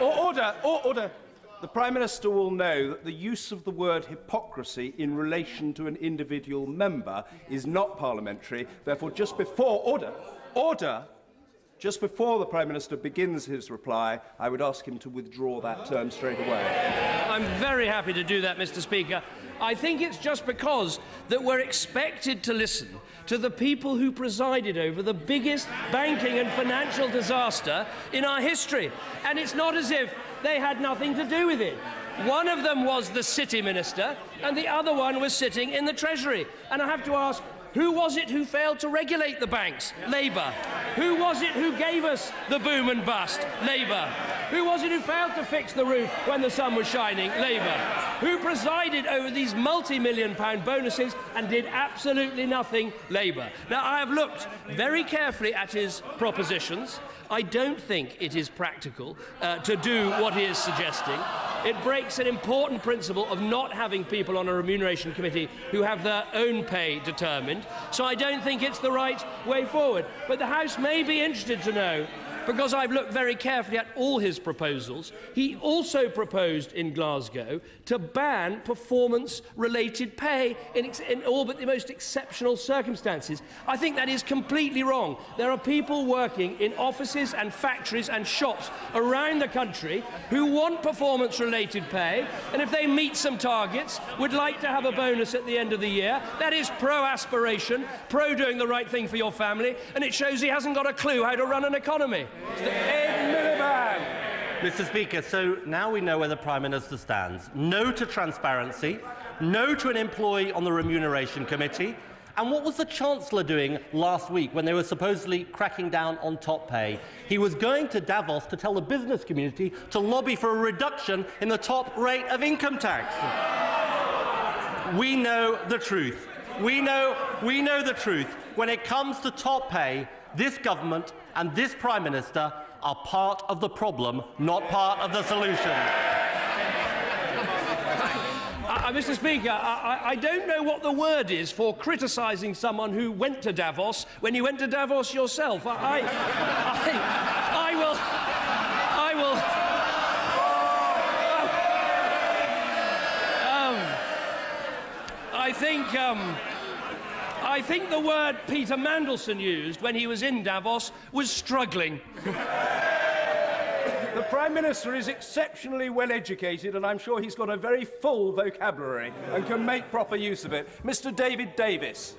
Order. The Prime Minister will know that the use of the word hypocrisy in relation to an individual member is not parliamentary. Therefore, just before the Prime Minister begins his reply, I would ask him to withdraw that term straight away. I'm very happy to do that, Mr. Speaker. I think it's just because that we're expected to listen to the people who presided over the biggest banking and financial disaster in our history. And it's not as if they had nothing to do with it. One of them was the City Minister, and the other one was sitting in the Treasury. And I have to ask, who was it who failed to regulate the banks? Labour. Who was it who gave us the boom and bust? Labour. Who was it who failed to fix the roof when the sun was shining? Labour. Who presided over these multi-million-pound bonuses and did absolutely nothing? Labour. Now, I have looked very carefully at his propositions. I don't think it is practical to do what he is suggesting. It breaks an important principle of not having people on a remuneration committee who have their own pay determined. So I don't think it's the right way forward. But the House may be interested to know, because I've looked very carefully at all his proposals, he also proposed in Glasgow to ban performance-related pay in all but the most exceptional circumstances. I think that is completely wrong. There are people working in offices and factories and shops around the country who want performance-related pay, and if they meet some targets, would like to have a bonus at the end of the year. That is pro-aspiration, pro-doing the right thing for your family, and it shows he hasn't got a clue how to run an economy. Miliband. Mr. Speaker, so now we know where the Prime Minister stands. No to transparency, no to an employee on the Remuneration Committee. And what was the Chancellor doing last week when they were supposedly cracking down on top pay? He was going to Davos to tell the business community to lobby for a reduction in the top rate of income tax. We know the truth. We know the truth. When it comes to top pay, this government and this Prime Minister are part of the problem, not part of the solution. Mr. Speaker, I don't know what the word is for criticising someone who went to Davos when you went to Davos yourself. I think the word Peter Mandelson used when he was in Davos was struggling. The Prime Minister is exceptionally well educated, and I'm sure he's got a very full vocabulary and can make proper use of it. Mr. David Davis.